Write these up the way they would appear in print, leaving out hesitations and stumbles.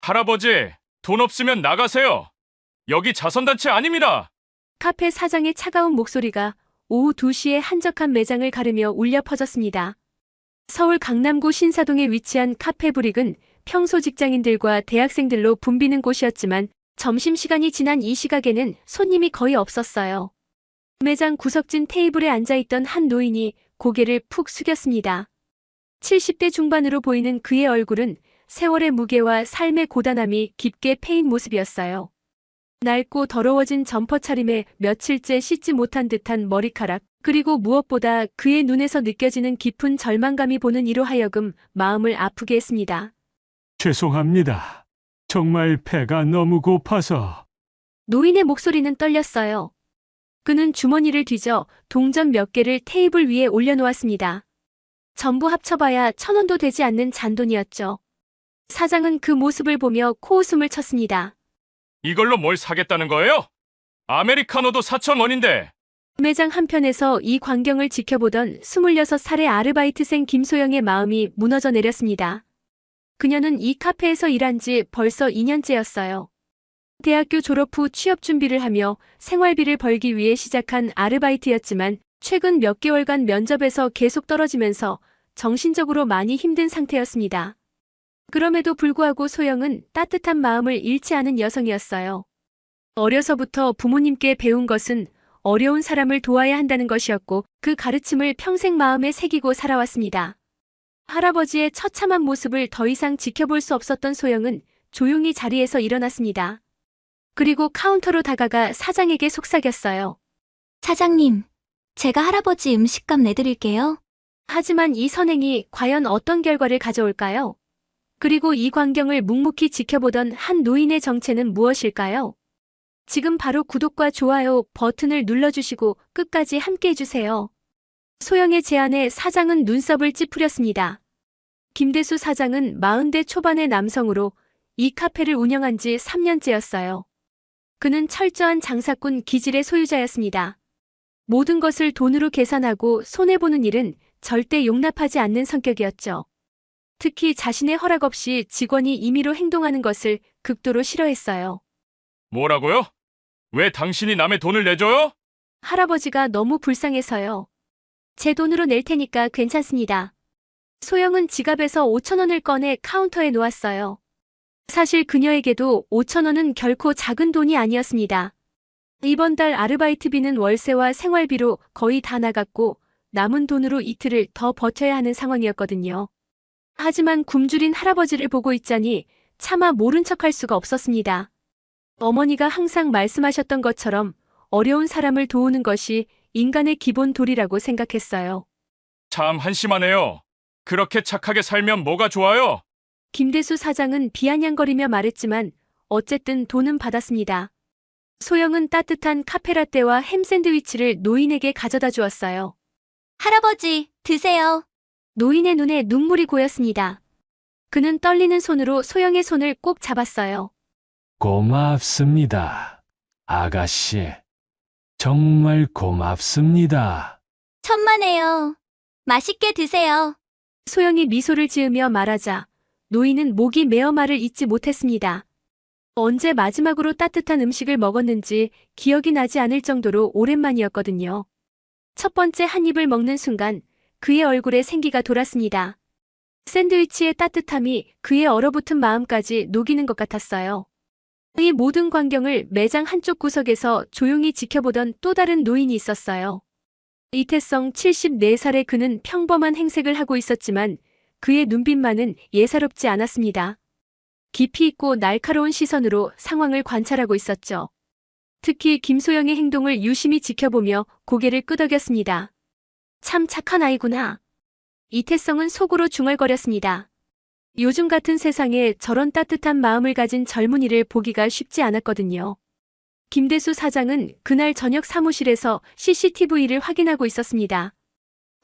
할아버지, 돈 없으면 나가세요. 여기 자선단체 아닙니다. 카페 사장의 차가운 목소리가 오후 2시에 한적한 매장을 가르며 울려 퍼졌습니다. 서울 강남구 신사동에 위치한 카페 브릭은 평소 직장인들과 대학생들로 붐비는 곳이었지만 점심시간이 지난 이 시각에는 손님이 거의 없었어요. 매장 구석진 테이블에 앉아있던 한 노인이 고개를 푹 숙였습니다. 70대 중반으로 보이는 그의 얼굴은 세월의 무게와 삶의 고단함이 깊게 패인 모습이었어요. 낡고 더러워진 점퍼 차림에 며칠째 씻지 못한 듯한 머리카락, 그리고 무엇보다 그의 눈에서 느껴지는 깊은 절망감이 보는 이로 하여금 마음을 아프게 했습니다. 죄송합니다. 정말 배가 너무 고파서. 노인의 목소리는 떨렸어요. 그는 주머니를 뒤져 동전 몇 개를 테이블 위에 올려놓았습니다. 전부 합쳐봐야 1,000원도 되지 않는 잔돈이었죠. 사장은 그 모습을 보며 코웃음을 쳤습니다. 이걸로 뭘 사겠다는 거예요? 아메리카노도 4,000원인데. 매장 한편에서 이 광경을 지켜보던 26살의 아르바이트생 김소영의 마음이 무너져 내렸습니다. 그녀는 이 카페에서 일한 지 벌써 2년째였어요. 대학교 졸업 후 취업 준비를 하며 생활비를 벌기 위해 시작한 아르바이트였지만 최근 몇 개월간 면접에서 계속 떨어지면서 정신적으로 많이 힘든 상태였습니다. 그럼에도 불구하고 소영은 따뜻한 마음을 잃지 않은 여성이었어요. 어려서부터 부모님께 배운 것은 어려운 사람을 도와야 한다는 것이었고 그 가르침을 평생 마음에 새기고 살아왔습니다. 할아버지의 처참한 모습을 더 이상 지켜볼 수 없었던 소영은 조용히 자리에서 일어났습니다. 그리고 카운터로 다가가 사장에게 속삭였어요. 사장님, 제가 할아버지 음식값 내드릴게요. 하지만 이 선행이 과연 어떤 결과를 가져올까요? 그리고 이 광경을 묵묵히 지켜보던 한 노인의 정체는 무엇일까요? 지금 바로 구독과 좋아요 버튼을 눌러주시고 끝까지 함께 해주세요. 소영의 제안에 사장은 눈썹을 찌푸렸습니다. 김대수 사장은 40대 초반의 남성으로 이 카페를 운영한 지 3년째였어요. 그는 철저한 장사꾼 기질의 소유자였습니다. 모든 것을 돈으로 계산하고 손해보는 일은 절대 용납하지 않는 성격이었죠. 특히 자신의 허락 없이 직원이 임의로 행동하는 것을 극도로 싫어했어요. 뭐라고요? 왜 당신이 남의 돈을 내줘요? 할아버지가 너무 불쌍해서요. 제 돈으로 낼 테니까 괜찮습니다. 소영은 지갑에서 5,000원을 꺼내 카운터에 놓았어요. 사실 그녀에게도 5,000원은 결코 작은 돈이 아니었습니다. 이번 달 아르바이트비는 월세와 생활비로 거의 다 나갔고 남은 돈으로 이틀을 더 버텨야 하는 상황이었거든요. 하지만 굶주린 할아버지를 보고 있자니 차마 모른 척할 수가 없었습니다. 어머니가 항상 말씀하셨던 것처럼 어려운 사람을 도우는 것이 인간의 기본 도리라고 생각했어요. 참 한심하네요. 그렇게 착하게 살면 뭐가 좋아요? 김대수 사장은 비아냥거리며 말했지만 어쨌든 돈은 받았습니다. 소영은 따뜻한 카페라떼와 햄 샌드위치를 노인에게 가져다 주었어요. 할아버지, 드세요. 노인의 눈에 눈물이 고였습니다. 그는 떨리는 손으로 소영의 손을 꼭 잡았어요. 고맙습니다. 아가씨. 정말 고맙습니다. 천만에요. 맛있게 드세요. 소영이 미소를 지으며 말하자 노인은 목이 메어 말을 잇지 못했습니다. 언제 마지막으로 따뜻한 음식을 먹었는지 기억이 나지 않을 정도로 오랜만이었거든요. 첫 번째 한 입을 먹는 순간 그의 얼굴에 생기가 돌았습니다. 샌드위치의 따뜻함이 그의 얼어붙은 마음까지 녹이는 것 같았어요. 이 모든 광경을 매장 한쪽 구석에서 조용히 지켜보던 또 다른 노인이 있었어요. 이태성 74살의 그는 평범한 행색을 하고 있었지만 그의 눈빛만은 예사롭지 않았습니다. 깊이 있고 날카로운 시선으로 상황을 관찰하고 있었죠. 특히 김소영의 행동을 유심히 지켜보며 고개를 끄덕였습니다. 참 착한 아이구나. 이태성은 속으로 중얼거렸습니다. 요즘 같은 세상에 저런 따뜻한 마음을 가진 젊은이를 보기가 쉽지 않았거든요. 김대수 사장은 그날 저녁 사무실에서 CCTV를 확인하고 있었습니다.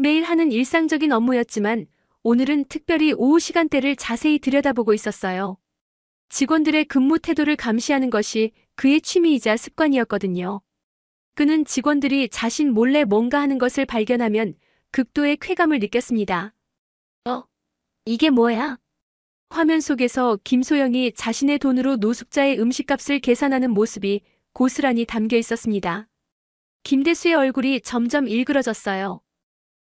매일 하는 일상적인 업무였지만 오늘은 특별히 오후 시간대를 자세히 들여다보고 있었어요. 직원들의 근무 태도를 감시하는 것이 그의 취미이자 습관이었거든요. 그는 직원들이 자신 몰래 뭔가 하는 것을 발견하면 극도의 쾌감을 느꼈습니다. 이게 뭐야? 화면 속에서 김소영이 자신의 돈으로 노숙자의 음식값을 계산하는 모습이 고스란히 담겨 있었습니다. 김대수의 얼굴이 점점 일그러졌어요.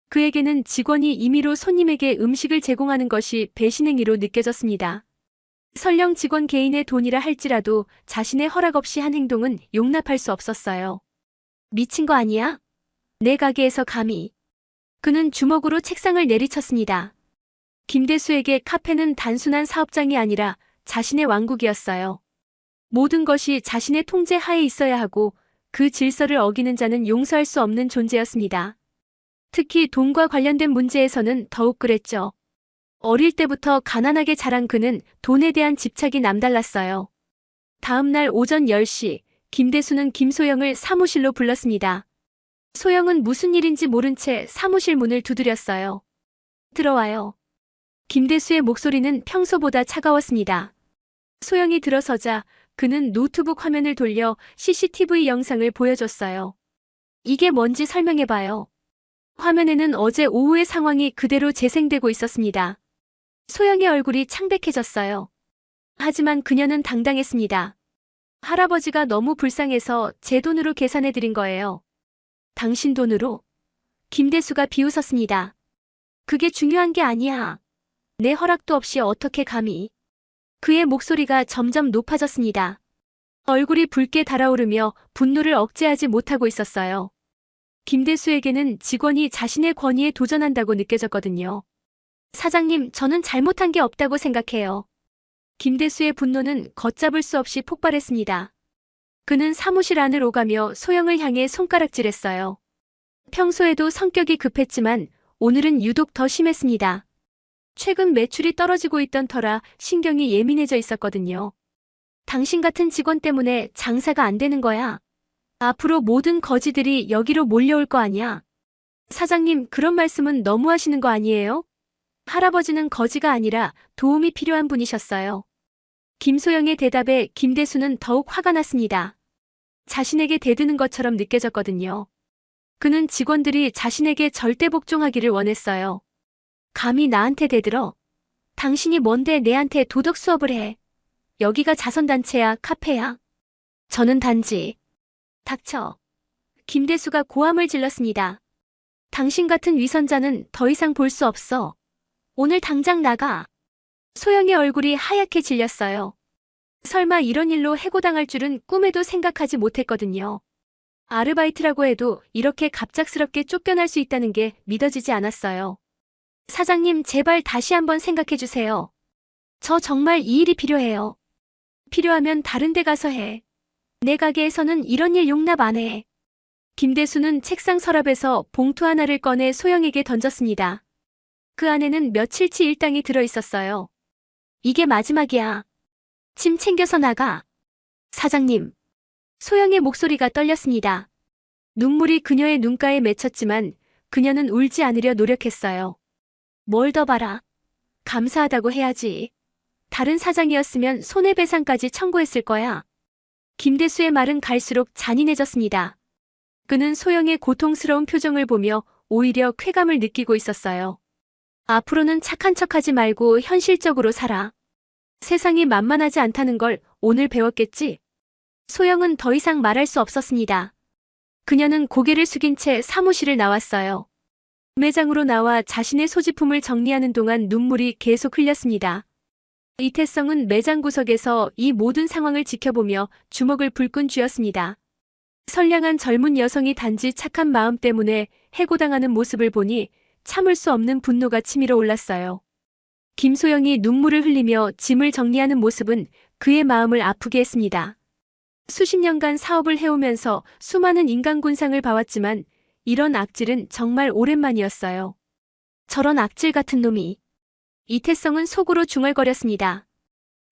그에게는 직원이 임의로 손님에게 음식을 제공하는 것이 배신행위로 느껴졌습니다. 설령 직원 개인의 돈이라 할지라도 자신의 허락 없이 한 행동은 용납할 수 없었어요. 미친 거 아니야? 내 가게에서 감히. 그는 주먹으로 책상을 내리쳤습니다. 김대수에게 카페는 단순한 사업장이 아니라 자신의 왕국이었어요. 모든 것이 자신의 통제 하에 있어야 하고 그 질서를 어기는 자는 용서할 수 없는 존재였습니다. 특히 돈과 관련된 문제에서는 더욱 그랬죠. 어릴 때부터 가난하게 자란 그는 돈에 대한 집착이 남달랐어요. 다음 날 오전 10시, 김대수는 김소영을 사무실로 불렀습니다. 소영은 무슨 일인지 모른 채 사무실 문을 두드렸어요. 들어와요. 김대수의 목소리는 평소보다 차가웠습니다. 소영이 들어서자 그는 노트북 화면을 돌려 CCTV 영상을 보여줬어요. 이게 뭔지 설명해봐요. 화면에는 어제 오후의 상황이 그대로 재생되고 있었습니다. 소영의 얼굴이 창백해졌어요. 하지만 그녀는 당당했습니다. 할아버지가 너무 불쌍해서 제 돈으로 계산해드린 거예요. 당신 돈으로? 김대수가 비웃었습니다. 그게 중요한 게 아니야. 내 허락도 없이 어떻게 감히. 그의 목소리가 점점 높아졌습니다. 얼굴이 붉게 달아오르며 분노를 억제하지 못하고 있었어요. 김대수에게는 직원이 자신의 권위에 도전한다고 느껴졌거든요. 사장님, 저는 잘못한 게 없다고 생각해요. 김대수의 분노는 걷잡을 수 없이 폭발했습니다. 그는 사무실 안을 오가며 소영을 향해 손가락질했어요. 평소에도 성격이 급했지만 오늘은 유독 더 심했습니다. 최근 매출이 떨어지고 있던 터라 신경이 예민해져 있었거든요. 당신 같은 직원 때문에 장사가 안 되는 거야. 앞으로 모든 거지들이 여기로 몰려올 거 아니야. 사장님, 그런 말씀은 너무 하시는 거 아니에요? 할아버지는 거지가 아니라 도움이 필요한 분이셨어요. 김소영의 대답에 김대수는 더욱 화가 났습니다. 자신에게 대드는 것처럼 느껴졌거든요. 그는 직원들이 자신에게 절대 복종하기를 원했어요. 감히 나한테 대들어? 당신이 뭔데 내한테 도덕 수업을 해? 여기가 자선단체야, 카페야? 저는 단지. 닥쳐. 김대수가 고함을 질렀습니다. 당신 같은 위선자는 더 이상 볼 수 없어. 오늘 당장 나가. 소영의 얼굴이 하얗게 질렸어요. 설마 이런 일로 해고당할 줄은 꿈에도 생각하지 못했거든요. 아르바이트라고 해도 이렇게 갑작스럽게 쫓겨날 수 있다는 게 믿어지지 않았어요. 사장님, 제발 다시 한번 생각해주세요. 저 정말 이 일이 필요해요. 필요하면 다른 데 가서 해. 내 가게에서는 이런 일 용납 안 해. 김대수는 책상 서랍에서 봉투 하나를 꺼내 소영에게 던졌습니다. 그 안에는 며칠치 일당이 들어있었어요. 이게 마지막이야. 짐 챙겨서 나가. 사장님. 소영의 목소리가 떨렸습니다. 눈물이 그녀의 눈가에 맺혔지만 그녀는 울지 않으려 노력했어요. 뭘 더 바라. 감사하다고 해야지. 다른 사장이었으면 손해배상까지 청구했을 거야. 김대수의 말은 갈수록 잔인해졌습니다. 그는 소영의 고통스러운 표정을 보며 오히려 쾌감을 느끼고 있었어요. 앞으로는 착한 척하지 말고 현실적으로 살아. 세상이 만만하지 않다는 걸 오늘 배웠겠지? 소영은 더 이상 말할 수 없었습니다. 그녀는 고개를 숙인 채 사무실을 나왔어요. 매장으로 나와 자신의 소지품을 정리하는 동안 눈물이 계속 흘렸습니다. 이태성은 매장 구석에서 이 모든 상황을 지켜보며 주먹을 불끈 쥐었습니다. 선량한 젊은 여성이 단지 착한 마음 때문에 해고당하는 모습을 보니 참을 수 없는 분노가 치밀어 올랐어요. 김소영이 눈물을 흘리며 짐을 정리하는 모습은 그의 마음을 아프게 했습니다. 수십 년간 사업을 해오면서 수많은 인간군상을 봐왔지만 이런 악질은 정말 오랜만이었어요. 저런 악질 같은 놈이. 이태성은 속으로 중얼거렸습니다.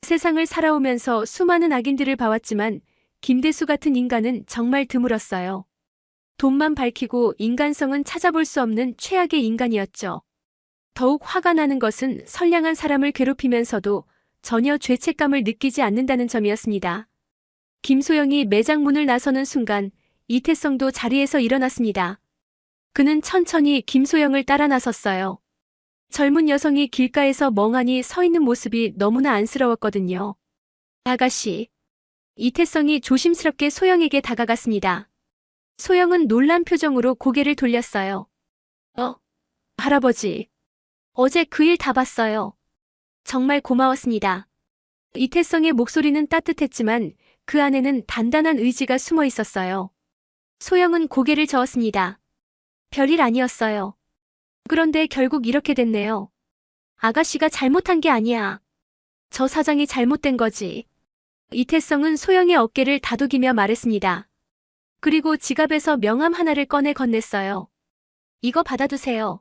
세상을 살아오면서 수많은 악인들을 봐왔지만 김대수 같은 인간은 정말 드물었어요. 돈만 밝히고 인간성은 찾아볼 수 없는 최악의 인간이었죠. 더욱 화가 나는 것은 선량한 사람을 괴롭히면서도 전혀 죄책감을 느끼지 않는다는 점이었습니다. 김소영이 매장 문을 나서는 순간 이태성도 자리에서 일어났습니다. 그는 천천히 김소영을 따라 나섰어요. 젊은 여성이 길가에서 멍하니 서 있는 모습이 너무나 안쓰러웠거든요. 아가씨. 이태성이 조심스럽게 소영에게 다가갔습니다. 소영은 놀란 표정으로 고개를 돌렸어요. 할아버지. 어제 그 일 다 봤어요. 정말 고마웠습니다. 이태성의 목소리는 따뜻했지만 그 안에는 단단한 의지가 숨어 있었어요. 소영은 고개를 저었습니다. 별일 아니었어요. 그런데 결국 이렇게 됐네요. 아가씨가 잘못한 게 아니야. 저 사장이 잘못된 거지. 이태성은 소영의 어깨를 다독이며 말했습니다. 그리고 지갑에서 명함 하나를 꺼내 건넸어요. 이거 받아두세요.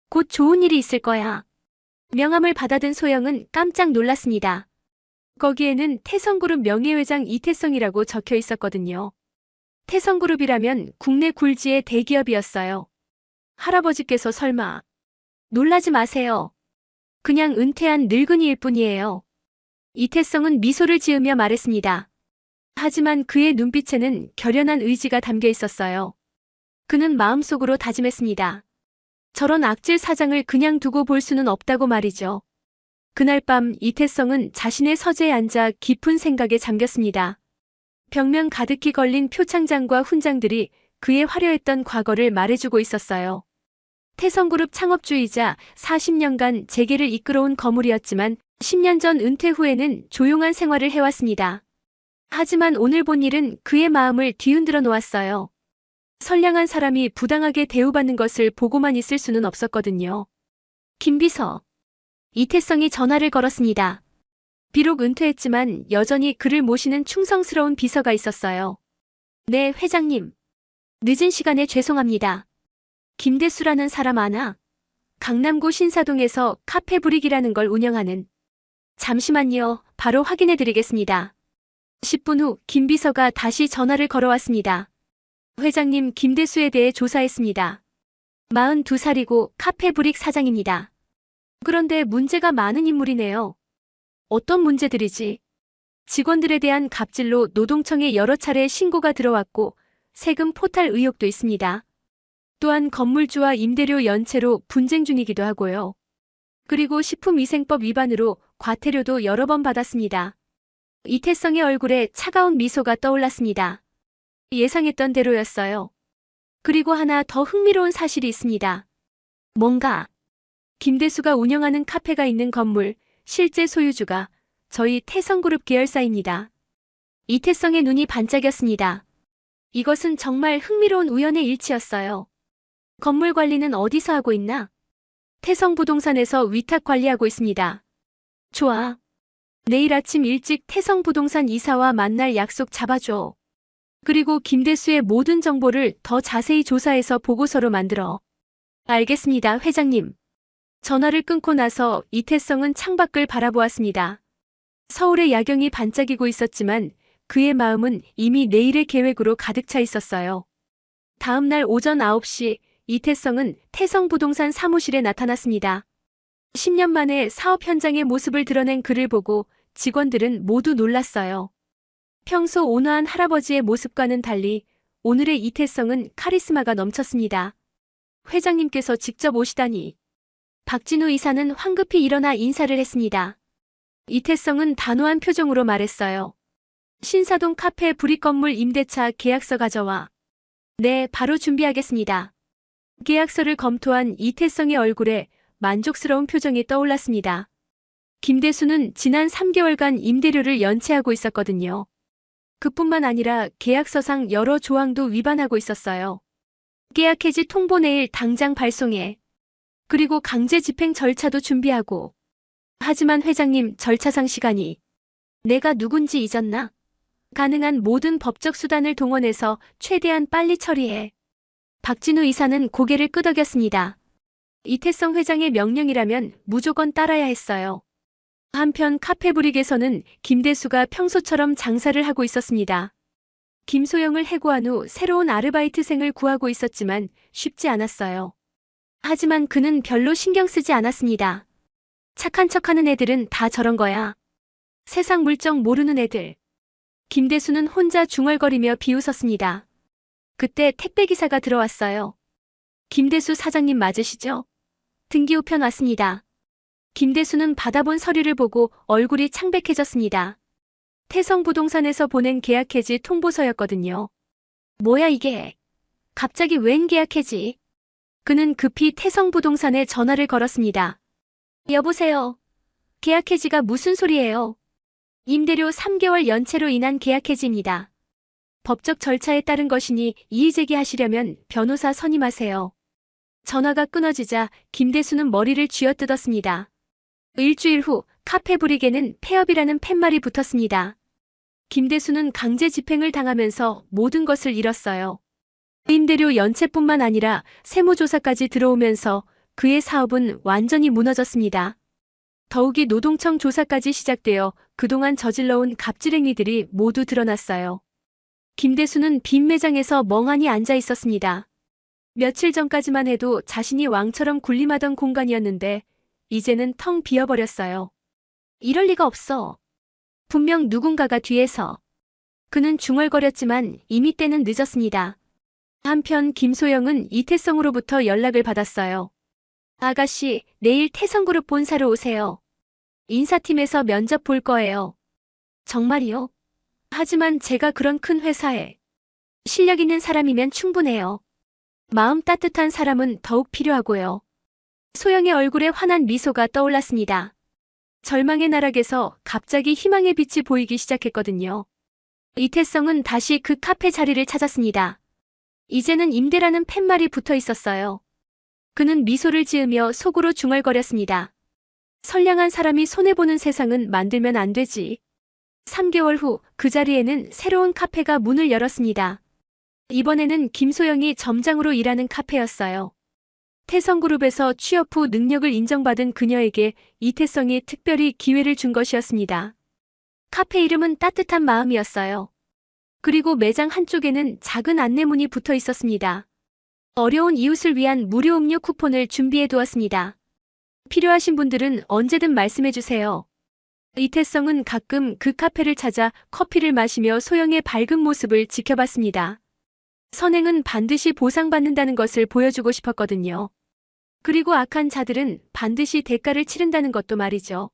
곧 좋은 일이 있을 거야. 명함을 받아든 소영은 깜짝 놀랐습니다. 거기에는 태성그룹 명예회장 이태성이라고 적혀 있었거든요. 태성그룹이라면 국내 굴지의 대기업이었어요. 할아버지께서 설마. 놀라지 마세요. 그냥 은퇴한 늙은이일 뿐이에요. 이태성은 미소를 지으며 말했습니다. 하지만 그의 눈빛에는 결연한 의지가 담겨 있었어요. 그는 마음속으로 다짐했습니다. 저런 악질 사장을 그냥 두고 볼 수는 없다고 말이죠. 그날 밤 이태성은 자신의 서재에 앉아 깊은 생각에 잠겼습니다. 벽면 가득히 걸린 표창장과 훈장들이 그의 화려했던 과거를 말해주고 있었어요. 태성그룹 창업주이자 40년간 재계를 이끌어온 거물이었지만 10년 전 은퇴 후에는 조용한 생활을 해왔습니다. 하지만 오늘 본 일은 그의 마음을 뒤흔들어 놓았어요. 선량한 사람이 부당하게 대우받는 것을 보고만 있을 수는 없었거든요. 김비서. 이태성이 전화를 걸었습니다. 비록 은퇴했지만 여전히 그를 모시는 충성스러운 비서가 있었어요. 네, 회장님. 늦은 시간에 죄송합니다. 김대수라는 사람 아나? 강남구 신사동에서 카페 브릭이라는 걸 운영하는. 잠시만요. 바로 확인해드리겠습니다. 10분 후 김 비서가 다시 전화를 걸어왔습니다. 회장님, 김대수에 대해 조사했습니다. 42살이고 카페 브릭 사장입니다. 그런데 문제가 많은 인물이네요. 어떤 문제들이지? 직원들에 대한 갑질로 노동청에 여러 차례 신고가 들어왔고 세금 포탈 의혹도 있습니다. 또한 건물주와 임대료 연체로 분쟁 중이기도 하고요. 그리고 식품위생법 위반으로 과태료도 여러 번 받았습니다. 이태성의 얼굴에 차가운 미소가 떠올랐습니다. 예상했던 대로였어요. 그리고 하나 더 흥미로운 사실이 있습니다. 뭔가? 김대수가 운영하는 카페가 있는 건물, 실제 소유주가 저희 태성그룹 계열사입니다. 이태성의 눈이 반짝였습니다. 이것은 정말 흥미로운 우연의 일치였어요. 건물 관리는 어디서 하고 있나? 태성부동산에서 위탁 관리하고 있습니다. 좋아. 내일 아침 일찍 태성부동산 이사와 만날 약속 잡아줘. 그리고 김대수의 모든 정보를 더 자세히 조사해서 보고서로 만들어. 알겠습니다, 회장님. 전화를 끊고 나서 이태성은 창밖을 바라보았습니다. 서울의 야경이 반짝이고 있었지만 그의 마음은 이미 내일의 계획으로 가득 차 있었어요. 다음 날 오전 9시 이태성은 태성부동산 사무실에 나타났습니다. 10년 만에 사업 현장의 모습을 드러낸 그를 보고 직원들은 모두 놀랐어요. 평소 온화한 할아버지의 모습과는 달리 오늘의 이태성은 카리스마가 넘쳤습니다. 회장님께서 직접 오시다니. 박진우 이사는 황급히 일어나 인사를 했습니다. 이태성은 단호한 표정으로 말했어요. 신사동 카페 브릭 건물 임대차 계약서 가져와. 네, 바로 준비하겠습니다. 계약서를 검토한 이태성의 얼굴에 만족스러운 표정이 떠올랐습니다. 김대수는 지난 3개월간 임대료를 연체하고 있었거든요. 그뿐만 아니라 계약서상 여러 조항도 위반하고 있었어요. 계약 해지 통보 내일 당장 발송해. 그리고 강제 집행 절차도 준비하고. 하지만 회장님, 절차상 시간이. 내가 누군지 잊었나? 가능한 모든 법적 수단을 동원해서 최대한 빨리 처리해. 박진우 이사는 고개를 끄덕였습니다. 이태성 회장의 명령이라면 무조건 따라야 했어요. 한편 카페브릭에서는 김대수가 평소처럼 장사를 하고 있었습니다. 김소영을 해고한 후 새로운 아르바이트생을 구하고 있었지만 쉽지 않았어요. 하지만 그는 별로 신경 쓰지 않았습니다. 착한 척하는 애들은 다 저런 거야. 세상 물정 모르는 애들. 김대수는 혼자 중얼거리며 비웃었습니다. 그때 택배기사가 들어왔어요. 김대수 사장님 맞으시죠? 등기우편 왔습니다. 김대수는 받아본 서류를 보고 얼굴이 창백해졌습니다. 태성부동산에서 보낸 계약해지 통보서였거든요. 뭐야 이게? 갑자기 웬 계약해지? 그는 급히 태성부동산에 전화를 걸었습니다. 여보세요. 계약해지가 무슨 소리예요? 임대료 3개월 연체로 인한 계약해지입니다. 법적 절차에 따른 것이니 이의제기하시려면 변호사 선임하세요. 전화가 끊어지자 김대수는 머리를 쥐어뜯었습니다. 일주일 후 카페 브릭에는 폐업이라는 팻말이 붙었습니다. 김대수는 강제 집행을 당하면서 모든 것을 잃었어요. 임대료 연체뿐만 아니라 세무조사까지 들어오면서 그의 사업은 완전히 무너졌습니다. 더욱이 노동청 조사까지 시작되어 그동안 저질러온 갑질행위들이 모두 드러났어요. 김대수는 빈 매장에서 멍하니 앉아 있었습니다. 며칠 전까지만 해도 자신이 왕처럼 군림하던 공간이었는데 이제는 텅 비어버렸어요. 이럴 리가 없어. 분명 누군가가 뒤에서. 그는 중얼거렸지만 이미 때는 늦었습니다. 한편 김소영은 이태성으로부터 연락을 받았어요. 아가씨, 내일 태성그룹 본사로 오세요. 인사팀에서 면접 볼 거예요. 정말이요? 하지만 제가 그런 큰 회사에 실력 있는 사람이면 충분해요. 마음 따뜻한 사람은 더욱 필요하고요. 소영의 얼굴에 환한 미소가 떠올랐습니다. 절망의 나락에서 갑자기 희망의 빛이 보이기 시작했거든요. 이태성은 다시 그 카페 자리를 찾았습니다. 이제는 임대라는 팻말이 붙어 있었어요. 그는 미소를 지으며 속으로 중얼거렸습니다. 선량한 사람이 손해보는 세상은 만들면 안 되지. 3개월 후 그 자리에는 새로운 카페가 문을 열었습니다. 이번에는 김소영이 점장으로 일하는 카페였어요. 태성그룹에서 취업 후 능력을 인정받은 그녀에게 이태성이 특별히 기회를 준 것이었습니다. 카페 이름은 따뜻한 마음이었어요. 그리고 매장 한쪽에는 작은 안내문이 붙어 있었습니다. 어려운 이웃을 위한 무료 음료 쿠폰을 준비해 두었습니다. 필요하신 분들은 언제든 말씀해 주세요. 이태성은 가끔 그 카페를 찾아 커피를 마시며 소영의 밝은 모습을 지켜봤습니다. 선행은 반드시 보상받는다는 것을 보여주고 싶었거든요. 그리고 악한 자들은 반드시 대가를 치른다는 것도 말이죠.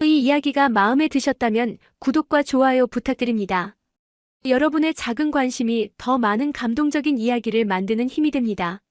이 이야기가 마음에 드셨다면 구독과 좋아요 부탁드립니다. 여러분의 작은 관심이 더 많은 감동적인 이야기를 만드는 힘이 됩니다.